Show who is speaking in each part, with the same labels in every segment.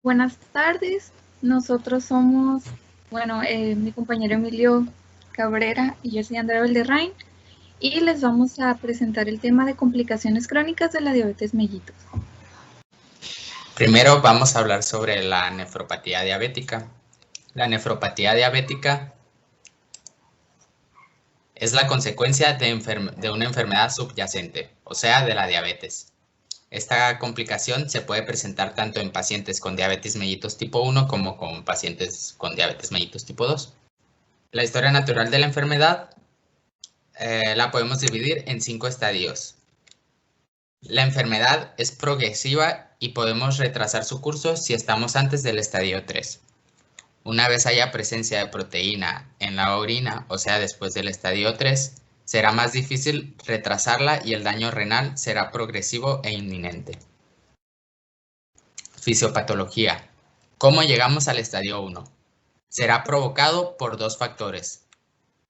Speaker 1: Buenas tardes, nosotros somos, mi compañero Emilio Cabrera y yo soy Andrea Valderrain y les vamos a presentar el tema de complicaciones crónicas de la diabetes mellitus.
Speaker 2: Primero vamos a hablar sobre la nefropatía diabética. La nefropatía diabética es la consecuencia de una enfermedad subyacente, o sea, de la diabetes. Esta complicación se puede presentar tanto en pacientes con diabetes mellitus tipo 1 como con pacientes con diabetes mellitus tipo 2. La historia natural de la enfermedad la podemos dividir en 5 estadios. La enfermedad es progresiva y podemos retrasar su curso si estamos antes del estadio 3. Una vez haya presencia de proteína en la orina, o sea, después del estadio 3, será más difícil retrasarla y el daño renal será progresivo e inminente. Fisiopatología. ¿Cómo llegamos al estadio 1? Será provocado por dos factores: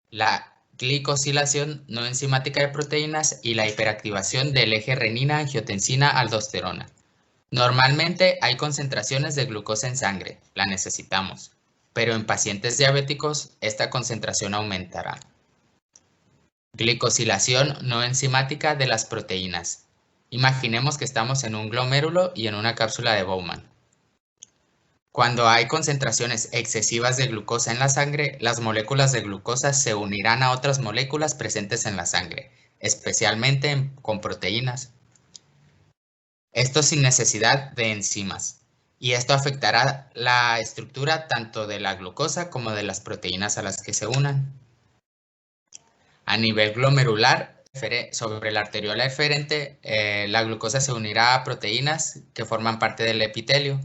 Speaker 2: la glicosilación no enzimática de proteínas y la hiperactivación del eje renina-angiotensina-aldosterona. Normalmente hay concentraciones de glucosa en sangre, la necesitamos, pero en pacientes diabéticos esta concentración aumentará. Glicosilación no enzimática de las proteínas. Imaginemos que estamos en un glomérulo y en una cápsula de Bowman. Cuando hay concentraciones excesivas de glucosa en la sangre, las moléculas de glucosa se unirán a otras moléculas presentes en la sangre, especialmente con proteínas. Esto sin necesidad de enzimas, y esto afectará la estructura tanto de la glucosa como de las proteínas a las que se unan. A nivel glomerular, sobre la arteriola eferente, la glucosa se unirá a proteínas que forman parte del epitelio.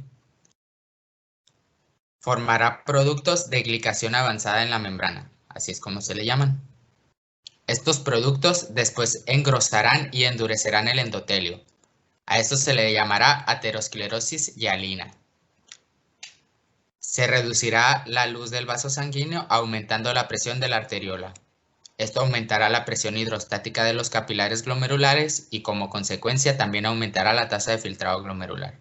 Speaker 2: Formará productos de glicación avanzada en la membrana, así es como se le llaman. Estos productos después engrosarán y endurecerán el endotelio. A esto se le llamará aterosclerosis hialina. Se reducirá la luz del vaso sanguíneo aumentando la presión de la arteriola. Esto aumentará la presión hidrostática de los capilares glomerulares y como consecuencia también aumentará la tasa de filtrado glomerular.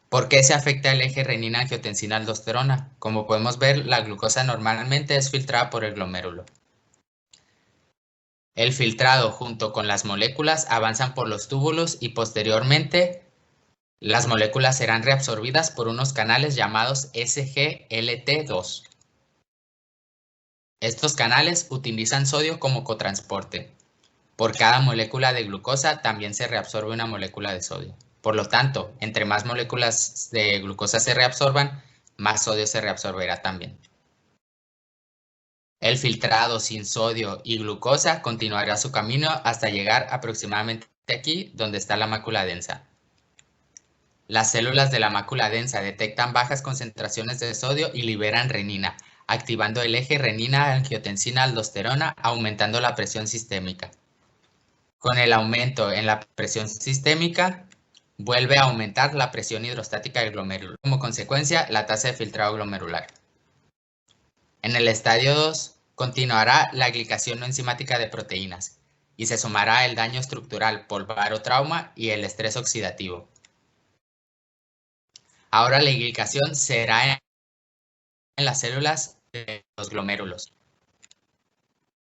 Speaker 2: ¿Por qué se afecta el eje renina-angiotensina-aldosterona? Como podemos ver, la glucosa normalmente es filtrada por el glomérulo. El filtrado junto con las moléculas avanzan por los túbulos y posteriormente las moléculas serán reabsorbidas por unos canales llamados SGLT2. Estos canales utilizan sodio como cotransporte. Por cada molécula de glucosa también se reabsorbe una molécula de sodio. Por lo tanto, entre más moléculas de glucosa se reabsorban, más sodio se reabsorberá también. El filtrado sin sodio y glucosa continuará su camino hasta llegar aproximadamente aquí, donde está la mácula densa. Las células de la mácula densa detectan bajas concentraciones de sodio y liberan renina, activando el eje renina-angiotensina-aldosterona, aumentando la presión sistémica. Con el aumento en la presión sistémica, vuelve a aumentar la presión hidrostática del glomérulo. Como consecuencia, la tasa de filtrado glomerular. En el estadio 2, continuará la glicación no enzimática de proteínas y se sumará el daño estructural por barotrauma y el estrés oxidativo. Ahora la glicación será en las células de los glomérulos.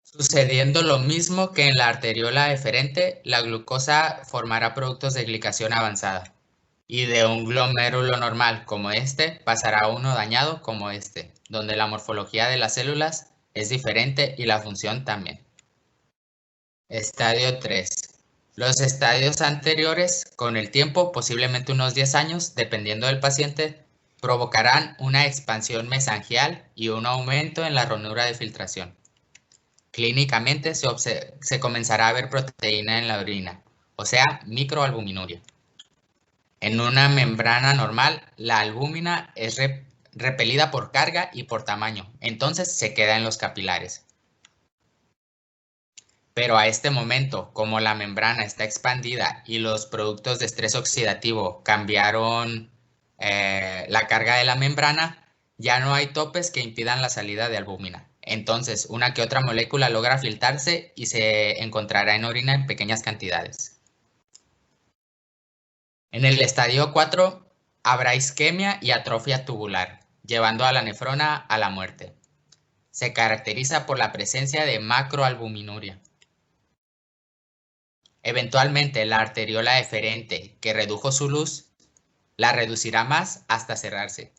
Speaker 2: Sucediendo lo mismo que en la arteriola eferente, la glucosa formará productos de glicación avanzada. Y de un glomérulo normal como este pasará a uno dañado como este, donde la morfología de las células es diferente y la función también. Estadio 3. Los estadios anteriores, con el tiempo, posiblemente unos 10 años, dependiendo del paciente, provocarán una expansión mesangial y un aumento en la ranura de filtración. Clínicamente se comenzará a ver proteína en la orina, o sea, microalbuminuria. En una membrana normal, la albúmina es repelida por carga y por tamaño, entonces se queda en los capilares. Pero a este momento, como la membrana está expandida y los productos de estrés oxidativo cambiaron la carga de la membrana, ya no hay topes que impidan la salida de albúmina. Entonces, una que otra molécula logra filtrarse y se encontrará en orina en pequeñas cantidades. En el estadio 4, habrá isquemia y atrofia tubular, llevando a la nefrona a la muerte. Se caracteriza por la presencia de macroalbuminuria. Eventualmente, la arteriola eferente, que redujo su luz, la reducirá más hasta cerrarse.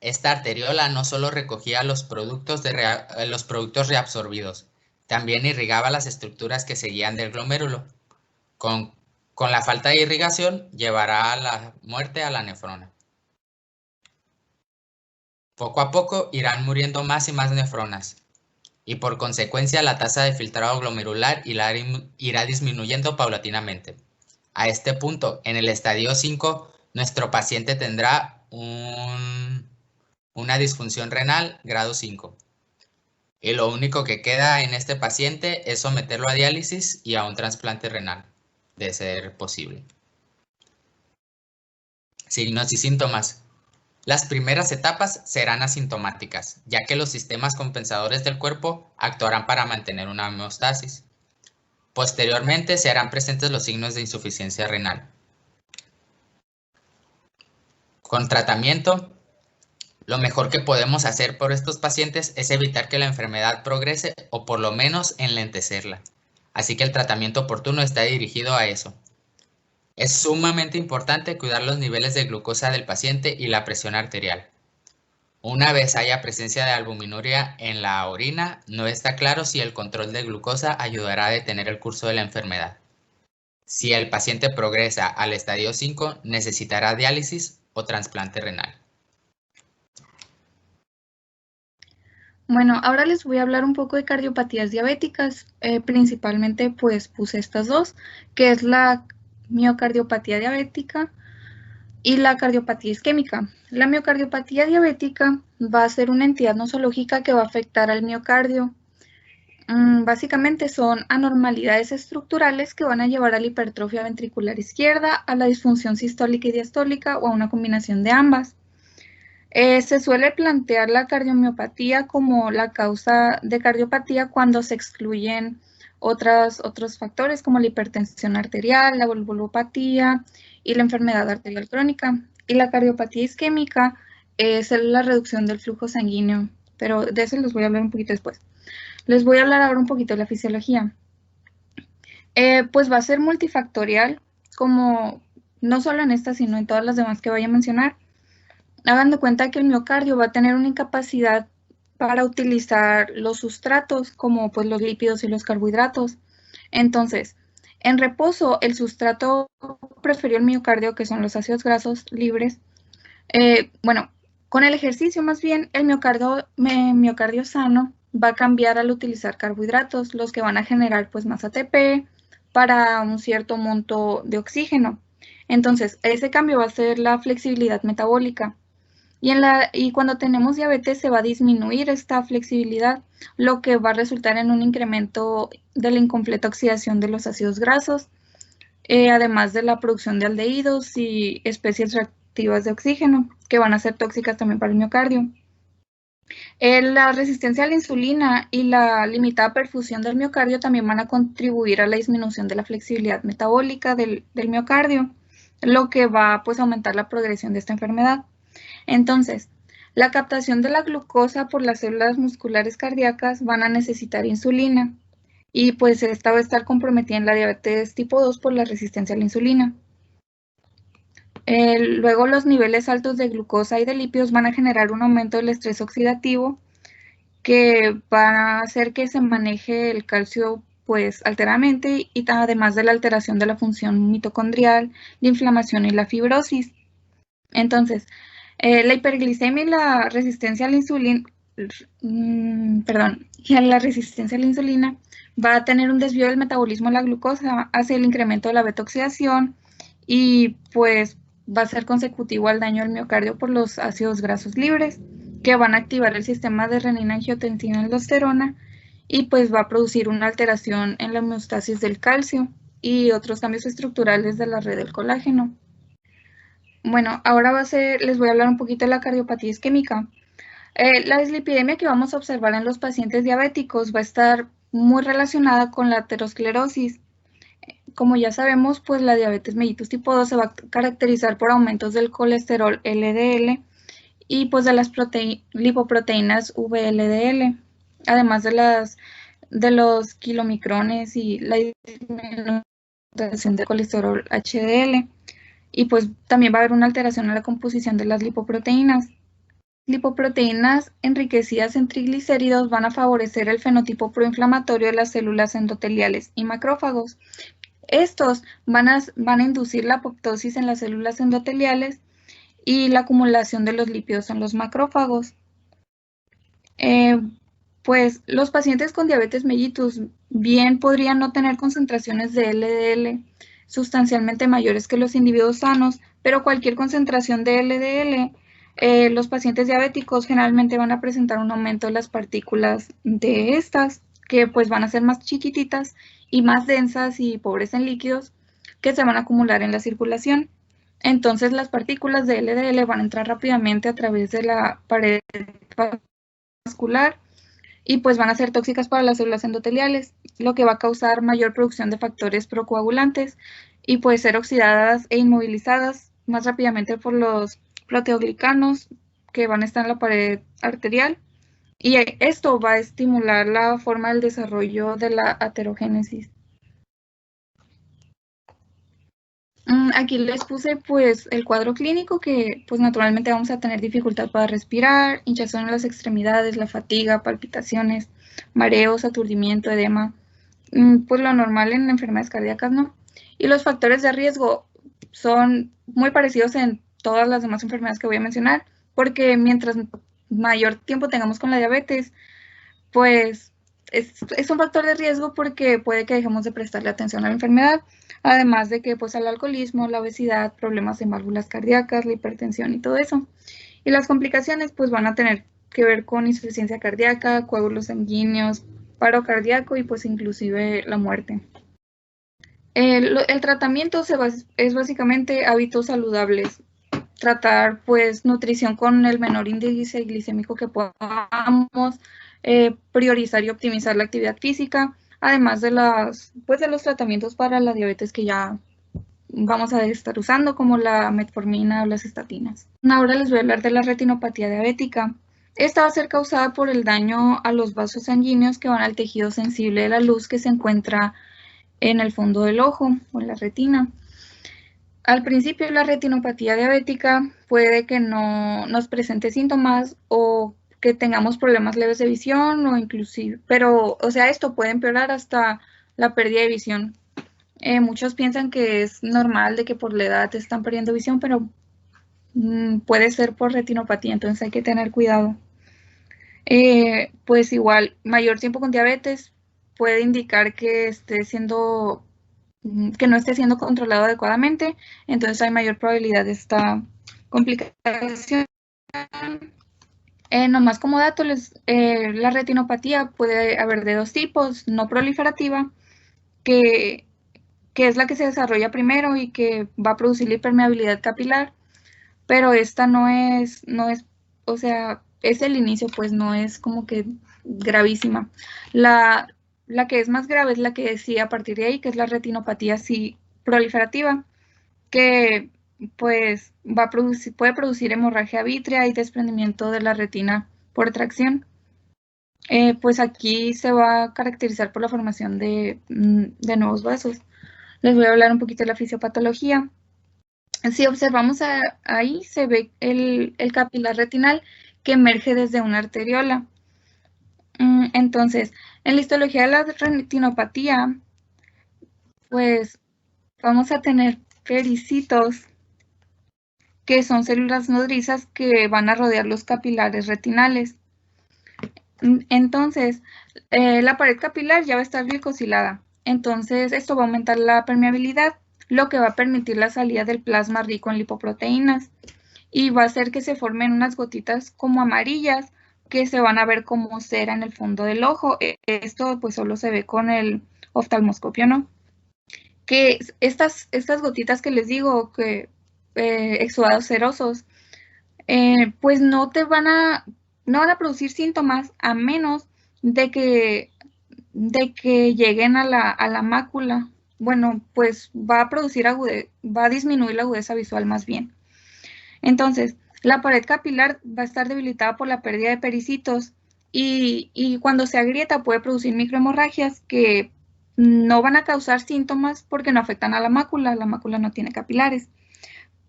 Speaker 2: Esta arteriola no solo recogía los productos reabsorbidos, también irrigaba las estructuras que seguían del glomérulo. Con la falta de irrigación, llevará a la muerte a la nefrona. Poco a poco irán muriendo más y más nefronas, y por consecuencia la tasa de filtrado glomerular irá disminuyendo paulatinamente. A este punto, en el estadio 5, nuestro paciente tendrá una disfunción renal grado 5. Y lo único que queda en este paciente es someterlo a diálisis y a un trasplante renal, de ser posible. Signos y síntomas. Las primeras etapas serán asintomáticas, ya que los sistemas compensadores del cuerpo actuarán para mantener una homeostasis. Posteriormente se harán presentes los signos de insuficiencia renal. Con tratamiento, lo mejor que podemos hacer por estos pacientes es evitar que la enfermedad progrese o por lo menos enlentecerla. Así que el tratamiento oportuno está dirigido a eso. Es sumamente importante cuidar los niveles de glucosa del paciente y la presión arterial. Una vez haya presencia de albuminuria en la orina, no está claro si el control de glucosa ayudará a detener el curso de la enfermedad. Si el paciente progresa al estadio 5, necesitará diálisis o trasplante renal.
Speaker 1: Bueno, ahora les voy a hablar un poco de cardiopatías diabéticas, principalmente pues puse estas dos, que es la miocardiopatía diabética y la cardiopatía isquémica. La miocardiopatía diabética va a ser una entidad nosológica que va a afectar al miocardio. Básicamente son anormalidades estructurales que van a llevar a la hipertrofia ventricular izquierda, a la disfunción sistólica y diastólica o a una combinación de ambas. Se suele plantear la cardiomiopatía como la causa de cardiopatía cuando se excluyen otros factores como la hipertensión arterial, la valvulopatía y la enfermedad arterial crónica. Y la cardiopatía isquémica es la reducción del flujo sanguíneo, pero de eso les voy a hablar un poquito después. Les voy a hablar ahora un poquito de la fisiología. Pues va a ser multifactorial, como no solo en esta, sino en todas las demás que voy a mencionar. Hagan de cuenta que el miocardio va a tener una incapacidad para utilizar los sustratos, como pues los lípidos y los carbohidratos. Entonces, en reposo, el sustrato preferido del miocardio, que son los ácidos grasos libres, con el ejercicio más bien, el miocardio sano va a cambiar al utilizar carbohidratos, los que van a generar pues más ATP para un cierto monto de oxígeno. Entonces, ese cambio va a ser la flexibilidad metabólica. Y cuando tenemos diabetes se va a disminuir esta flexibilidad, lo que va a resultar en un incremento de la incompleta oxidación de los ácidos grasos, además de la producción de aldehídos y especies reactivas de oxígeno, que van a ser tóxicas también para el miocardio. La resistencia a la insulina y la limitada perfusión del miocardio también van a contribuir a la disminución de la flexibilidad metabólica del miocardio, lo que va pues, a aumentar la progresión de esta enfermedad. Entonces, la captación de la glucosa por las células musculares cardíacas van a necesitar insulina y pues esta va a estar comprometida en la diabetes tipo 2 por la resistencia a la insulina. Luego los niveles altos de glucosa y de lípidos van a generar un aumento del estrés oxidativo que va a hacer que se maneje el calcio pues alteradamente y además de la alteración de la función mitocondrial, la inflamación y la fibrosis. Entonces, la hiperglicemia y la resistencia a la insulina, la resistencia a la insulina va a tener un desvío del metabolismo de la glucosa hacia el incremento de la beta-oxidación y pues va a ser consecutivo al daño al miocardio por los ácidos grasos libres que van a activar el sistema de renina-angiotensina-aldosterona y pues va a producir una alteración en la homeostasis del calcio y otros cambios estructurales de la red del colágeno. Bueno, ahora les voy a hablar un poquito de la cardiopatía isquémica. La dislipidemia que vamos a observar en los pacientes diabéticos va a estar muy relacionada con la aterosclerosis. como ya sabemos, pues la diabetes mellitus tipo 2 se va a caracterizar por aumentos del colesterol LDL y pues de las lipoproteínas VLDL, además de los kilomicrones y la disminución del colesterol HDL. Y pues también va a haber una alteración en la composición de las lipoproteínas. Lipoproteínas enriquecidas en triglicéridos van a favorecer el fenotipo proinflamatorio de las células endoteliales y macrófagos. Estos van a inducir la apoptosis en las células endoteliales y la acumulación de los lípidos en los macrófagos. Pues los pacientes con diabetes mellitus bien podrían no tener concentraciones de LDL sustancialmente mayores que los individuos sanos, pero cualquier concentración de LDL, los pacientes diabéticos generalmente van a presentar un aumento de las partículas de estas, que pues van a ser más chiquititas y más densas y pobres en líquidos, que se van a acumular en la circulación. Entonces las partículas de LDL van a entrar rápidamente a través de la pared vascular y pues van a ser tóxicas para las células endoteliales, lo que va a causar mayor producción de factores procoagulantes y puede ser oxidadas e inmovilizadas más rápidamente por los proteoglicanos que van a estar en la pared arterial, y esto va a estimular la forma del desarrollo de la aterogénesis. Aquí les puse pues el cuadro clínico, que pues naturalmente vamos a tener dificultad para respirar, hinchazón en las extremidades, la fatiga, palpitaciones, mareos, aturdimiento, edema, pues lo normal en enfermedades cardíacas, ¿no? Y los factores de riesgo son muy parecidos en todas las demás enfermedades que voy a mencionar, porque mientras mayor tiempo tengamos con la diabetes, pues es un factor de riesgo porque puede que dejemos de prestarle atención a la enfermedad, además de que pues el alcoholismo, la obesidad, problemas en válvulas cardíacas, la hipertensión y todo eso. Y las complicaciones pues van a tener que ver con insuficiencia cardíaca, coágulos sanguíneos, paro cardíaco y pues inclusive la muerte. El tratamiento es básicamente hábitos saludables, tratar pues nutrición con el menor índice glicémico que podamos, priorizar y optimizar la actividad física, además de de los tratamientos para la diabetes que ya vamos a estar usando, como la metformina o las estatinas. Ahora les voy a hablar de la retinopatía diabética. Esta va a ser causada por el daño a los vasos sanguíneos que van al tejido sensible de la luz que se encuentra en el fondo del ojo o en la retina. Al principio, la retinopatía diabética puede que no nos presente síntomas o que tengamos problemas leves de visión o inclusive, pero, o sea, esto puede empeorar hasta la pérdida de visión. Muchos piensan que es normal de que por la edad están perdiendo visión, pero puede ser por retinopatía, entonces hay que tener cuidado. Pues igual, mayor tiempo con diabetes puede indicar que no esté siendo controlado adecuadamente, entonces hay mayor probabilidad de esta complicación. Nomás como dato, la retinopatía puede haber de dos tipos: no proliferativa, que es la que se desarrolla primero y que va a producir la hipermeabilidad capilar, pero esta o sea, es el inicio, pues no es como que gravísima. La que es más grave es la que decía a partir de ahí, que es la retinopatía sí proliferativa, que pues puede producir hemorragia vítrea y desprendimiento de la retina por tracción. Pues aquí se va a caracterizar por la formación de nuevos vasos. Les voy a hablar un poquito de la fisiopatología. Si observamos ahí, se ve el capilar retinal que emerge desde una arteriola. Entonces, en la histología de la retinopatía, pues vamos a tener pericitos, que son células nodrizas que van a rodear los capilares retinales. Entonces, la pared capilar ya va a estar glicosilada. Entonces, esto va a aumentar la permeabilidad, lo que va a permitir la salida del plasma rico en lipoproteínas. Y va a hacer que se formen unas gotitas como amarillas que se van a ver como cera en el fondo del ojo. Esto pues solo se ve con el oftalmoscopio, ¿no? Que estas gotitas que les digo, que exudados cerosos, pues no van a producir síntomas a menos de que lleguen a la mácula bueno, pues va a producir va a disminuir la agudeza visual más bien. Entonces, la pared capilar va a estar debilitada por la pérdida de pericitos y cuando se agrieta puede producir microhemorragias que no van a causar síntomas porque no afectan a la mácula no tiene capilares.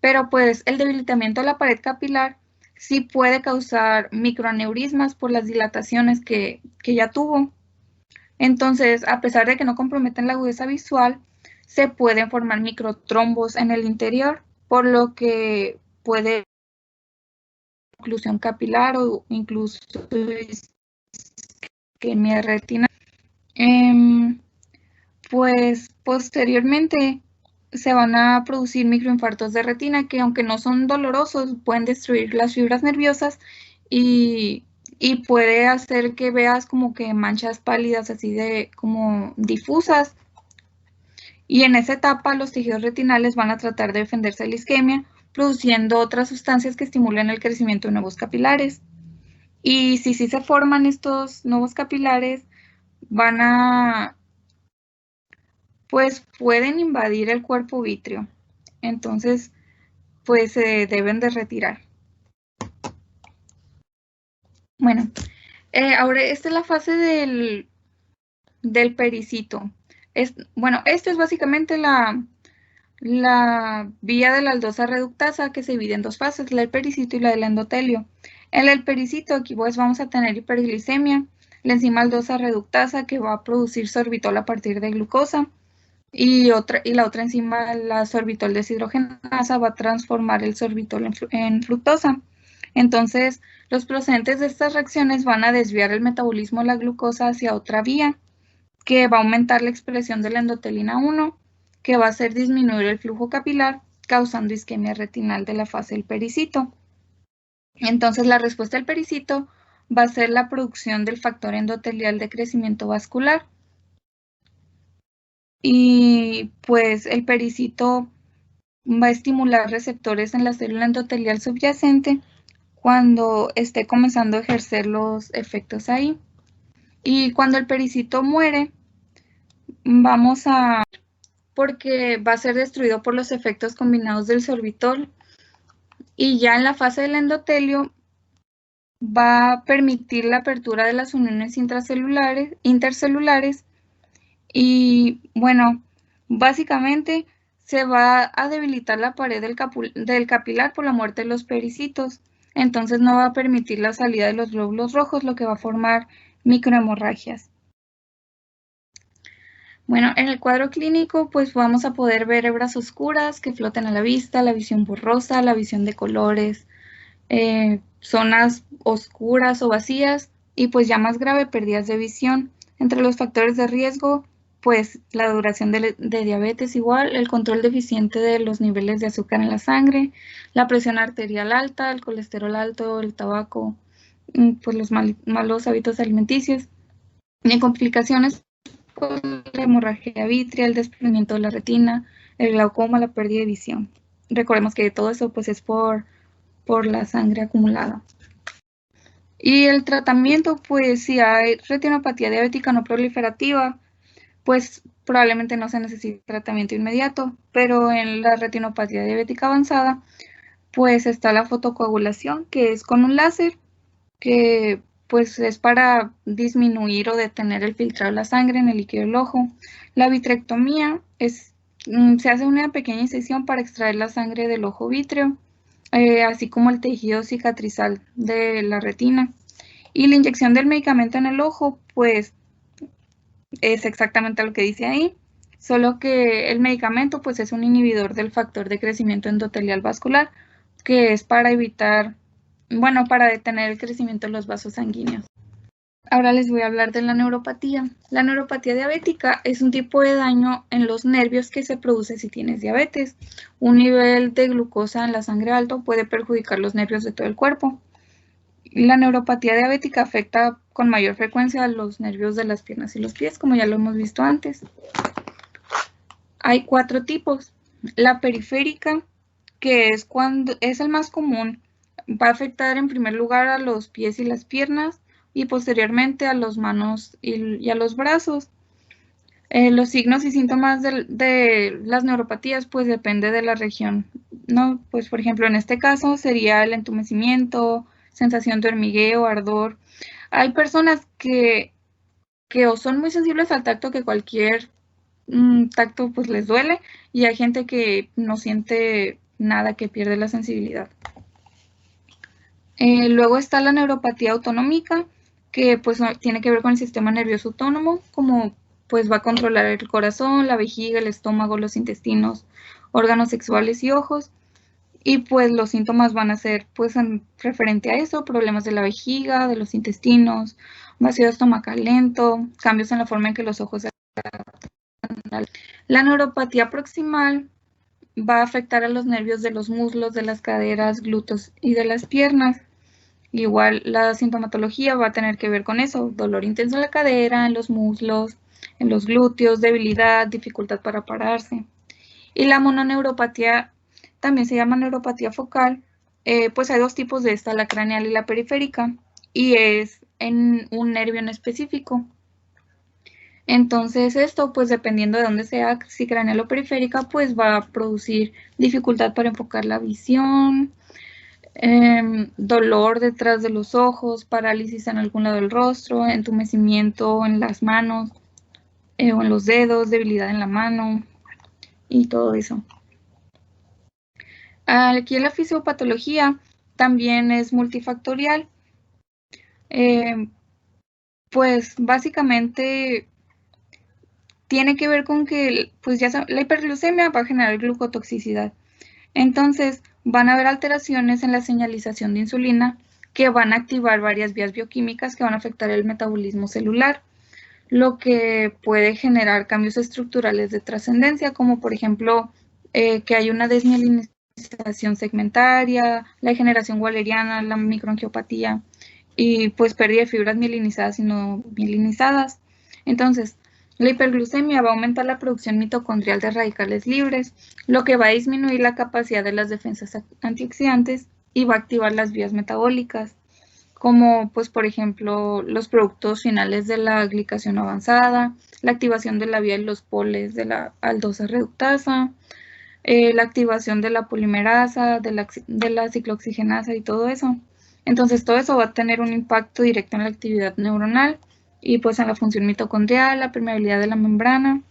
Speaker 1: Pero pues el debilitamiento de la pared capilar sí puede causar microaneurismas por las dilataciones que ya tuvo. Entonces, a pesar de que no comprometen la agudeza visual, se pueden formar microtrombos en el interior, por lo que puede oclusión capilar o incluso isquemia retina. Pues posteriormente se van a producir microinfartos de retina que, aunque no son dolorosos, pueden destruir las fibras nerviosas y puede hacer que veas como que manchas pálidas así de como difusas. Y en esa etapa los tejidos retinales van a tratar de defenderse de la isquemia, produciendo otras sustancias que estimulen el crecimiento de nuevos capilares. Y si sí se forman estos nuevos capilares, pues pueden invadir el cuerpo vítreo. Entonces, pues se deben de retirar. Bueno, ahora esta es la fase del pericito. Bueno, esto es básicamente la vía de la aldosa reductasa que se divide en dos fases, la del pericito y la del endotelio. En el pericito aquí pues vamos a tener hiperglicemia, la enzima aldosa reductasa que va a producir sorbitol a partir de glucosa y la otra enzima, la sorbitol deshidrogenasa, va a transformar el sorbitol en fructosa. Entonces, los procedentes de estas reacciones van a desviar el metabolismo de la glucosa hacia otra vía, que va a aumentar la expresión de la endotelina 1, que va a hacer disminuir el flujo capilar, causando isquemia retinal de la fase del pericito. Entonces, la respuesta del pericito va a ser la producción del factor endotelial de crecimiento vascular. Y pues el pericito va a estimular receptores en la célula endotelial subyacente cuando esté comenzando a ejercer los efectos ahí. Y cuando el pericito muere, porque va a ser destruido por los efectos combinados del sorbitol. Y ya en la fase del endotelio va a permitir la apertura de las uniones intercelulares y bueno, básicamente se va a debilitar la pared del capilar por la muerte de los pericitos. Entonces no va a permitir la salida de los glóbulos rojos, lo que va a formar microhemorragias. Bueno, en el cuadro clínico pues vamos a poder ver hebras oscuras que flotan a la vista, la visión borrosa, la visión de colores, zonas oscuras o vacías y pues ya más grave, pérdidas de visión. Entre los factores de riesgo, pues la duración de diabetes igual, el control deficiente de los niveles de azúcar en la sangre, la presión arterial alta, el colesterol alto, el tabaco, pues los malos hábitos alimenticios. Y en complicaciones, pues, la hemorragia vítrea, el desprendimiento de la retina, el glaucoma, la pérdida de visión. Recordemos que todo eso pues es por la sangre acumulada. Y el tratamiento, pues si hay retinopatía diabética no proliferativa, pues probablemente no se necesite tratamiento inmediato, pero en la retinopatía diabética avanzada, pues está la fotocoagulación, que es con un láser, que pues es para disminuir o detener el filtrado de la sangre en el líquido del ojo. La vitrectomía se hace una pequeña incisión para extraer la sangre del ojo vítreo, así como el tejido cicatrizal de la retina. Y la inyección del medicamento en el ojo, pues es exactamente lo que dice ahí, solo que el medicamento pues es un inhibidor del factor de crecimiento endotelial vascular, que es para evitar, bueno, para detener el crecimiento de los vasos sanguíneos. Ahora les voy a hablar de la neuropatía. La neuropatía diabética es un tipo de daño en los nervios que se produce si tienes diabetes. Un nivel de glucosa en la sangre alto puede perjudicar los nervios de todo el cuerpo. La neuropatía diabética afecta con mayor frecuencia a los nervios de las piernas y los pies, como ya lo hemos visto antes. Hay 4 tipos. La periférica, que es el más común, va a afectar en primer lugar a los pies y las piernas y posteriormente a las manos y a los brazos. Los signos y síntomas de las neuropatías pues depende de la región, ¿no? Pues por ejemplo en este caso sería el entumecimiento, sensación de hormigueo, ardor. Hay personas que o son muy sensibles al tacto, que cualquier tacto pues les duele, y hay gente que no siente nada, que pierde la sensibilidad. Luego está la neuropatía autonómica, que pues tiene que ver con el sistema nervioso autónomo, como pues va a controlar el corazón, la vejiga, el estómago, los intestinos, órganos sexuales y ojos. Y pues los síntomas van a ser pues referente a eso: problemas de la vejiga, de los intestinos, vacío estomacal lento, cambios en la forma en que los ojos se adaptan. La neuropatía proximal va a afectar a los nervios de los muslos, de las caderas, glúteos y de las piernas. Igual la sintomatología va a tener que ver con eso: dolor intenso en la cadera, en los muslos, en los glúteos, debilidad, dificultad para pararse. Y la mononeuropatía también se llama neuropatía focal, pues hay dos tipos de esta: la craneal y la periférica, y es en un nervio en específico. Entonces esto, pues dependiendo de dónde sea, si craneal o periférica, pues va a producir dificultad para enfocar la visión, dolor detrás de los ojos, parálisis en algún lado del rostro, entumecimiento en las manos o en los dedos, debilidad en la mano y todo eso. Aquí la fisiopatología también es multifactorial. Pues básicamente tiene que ver con que pues ya la hiperglucemia va a generar glucotoxicidad. Entonces van a haber alteraciones en la señalización de insulina que van a activar varias vías bioquímicas que van a afectar el metabolismo celular, lo que puede generar cambios estructurales de trascendencia, como por ejemplo que hay una desmielinización segmentaria, la degeneración waleriana, la microangiopatía y pues pérdida de fibras mielinizadas y no mielinizadas. Entonces, la hiperglucemia va a aumentar la producción mitocondrial de radicales libres, lo que va a disminuir la capacidad de las defensas antioxidantes y va a activar las vías metabólicas, como pues por ejemplo los productos finales de la glicación avanzada, la activación de la vía de los poles de la aldosa reductasa, la activación de la polimerasa, de la ciclooxigenasa y todo eso. Entonces todo eso va a tener un impacto directo en la actividad neuronal y pues en la función mitocondrial, la permeabilidad de la membrana.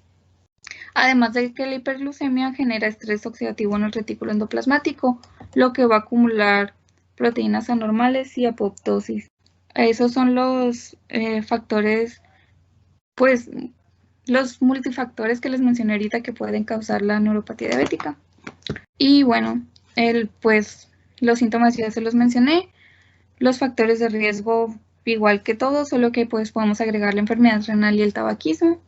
Speaker 1: Además de que la hiperglucemia genera estrés oxidativo en el retículo endoplasmático, lo que va a acumular proteínas anormales y apoptosis. Esos son los factores, pues los multifactores que les mencioné ahorita que pueden causar la neuropatía diabética. Y bueno, pues los síntomas ya se los mencioné. Los factores de riesgo, igual que todos, solo que pues podemos agregar la enfermedad renal y el tabaquismo.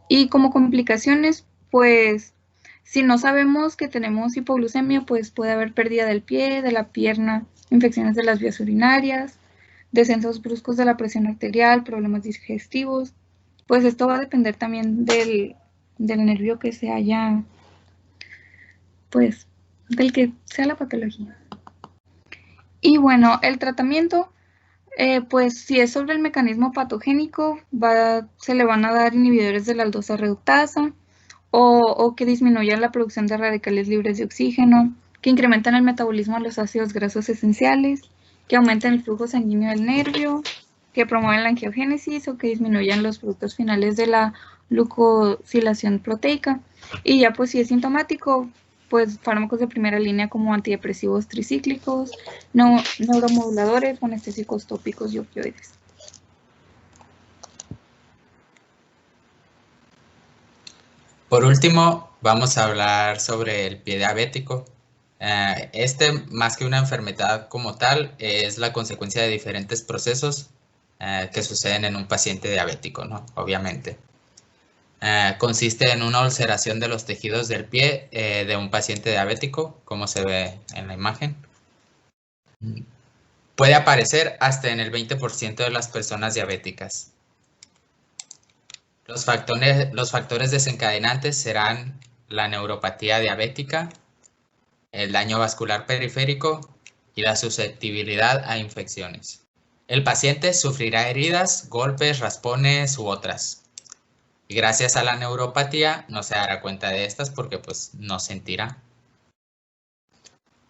Speaker 1: Y como complicaciones, pues si no sabemos que tenemos hipoglucemia, pues puede haber pérdida del pie, de la pierna, infecciones de las vías urinarias, descensos bruscos de la presión arterial, problemas digestivos. Pues esto va a depender también del nervio que se haya, pues del que sea la patología. Y bueno, el tratamiento, pues si es sobre el mecanismo patogénico, se le van a dar inhibidores de la aldosa reductasa o que disminuyan la producción de radicales libres de oxígeno, que incrementan el metabolismo de los ácidos grasos esenciales, que aumenten el flujo sanguíneo del nervio, que promueven la angiogénesis o que disminuyan los productos finales de la glucosilación proteica. Y ya pues si es sintomático, pues fármacos de primera línea como antidepresivos tricíclicos, neuromoduladores o anestésicos tópicos y opioides.
Speaker 2: Por último, vamos a hablar sobre el pie diabético. Más que una enfermedad como tal, es la consecuencia de diferentes procesos que suceden en un paciente diabético, ¿no? Obviamente. Consiste en una ulceración de los tejidos del pie de un paciente diabético, como se ve en la imagen. Puede aparecer hasta en el 20% de las personas diabéticas. Los factores desencadenantes serán la neuropatía diabética, el daño vascular periférico y la susceptibilidad a infecciones. El paciente sufrirá heridas, golpes, raspones u otras. Y gracias a la neuropatía no se dará cuenta de estas porque pues no sentirá.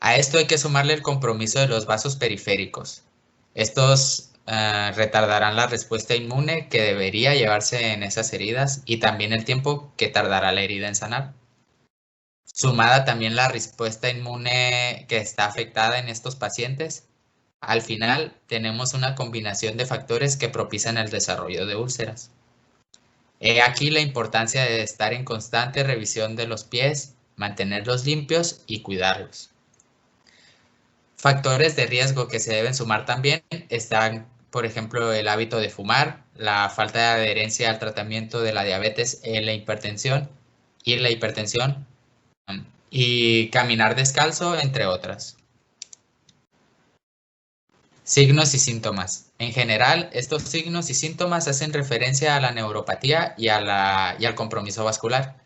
Speaker 2: A esto hay que sumarle el compromiso de los vasos periféricos. Estos retardarán la respuesta inmune que debería llevarse en esas heridas y también el tiempo que tardará la herida en sanar. Sumada también la respuesta inmune que está afectada en estos pacientes, al final tenemos una combinación de factores que propician el desarrollo de úlceras. He aquí la importancia de estar en constante revisión de los pies, mantenerlos limpios y cuidarlos. Factores de riesgo que se deben sumar también están, por ejemplo, el hábito de fumar, la falta de adherencia al tratamiento de la diabetes, la hipertensión y caminar descalzo, entre otras. Signos y síntomas. En general, estos signos y síntomas hacen referencia a la neuropatía y al compromiso vascular.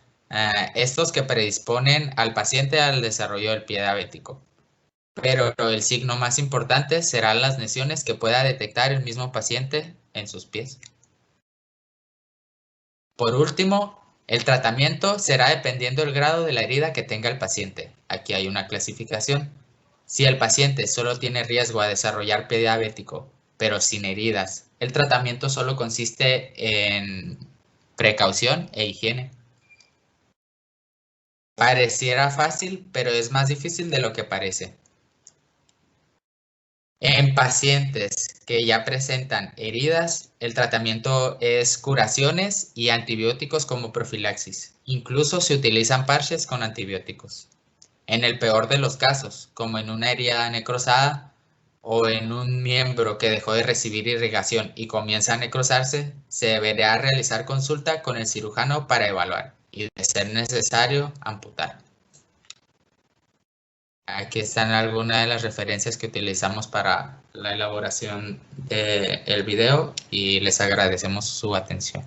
Speaker 2: Estos que predisponen al paciente al desarrollo del pie diabético. Pero el signo más importante serán las lesiones que pueda detectar el mismo paciente en sus pies. Por último, el tratamiento será dependiendo del grado de la herida que tenga el paciente. Aquí hay una clasificación. Si el paciente solo tiene riesgo a desarrollar pie diabético, pero sin heridas, el tratamiento solo consiste en precaución e higiene. Pareciera fácil, pero es más difícil de lo que parece. En pacientes que ya presentan heridas, el tratamiento es curaciones y antibióticos como profilaxis. Incluso se utilizan parches con antibióticos. En el peor de los casos, como en una herida necrosada o en un miembro que dejó de recibir irrigación y comienza a necrosarse, se deberá realizar consulta con el cirujano para evaluar y, de ser necesario, amputar. Aquí están algunas de las referencias que utilizamos para la elaboración del video y les agradecemos su atención.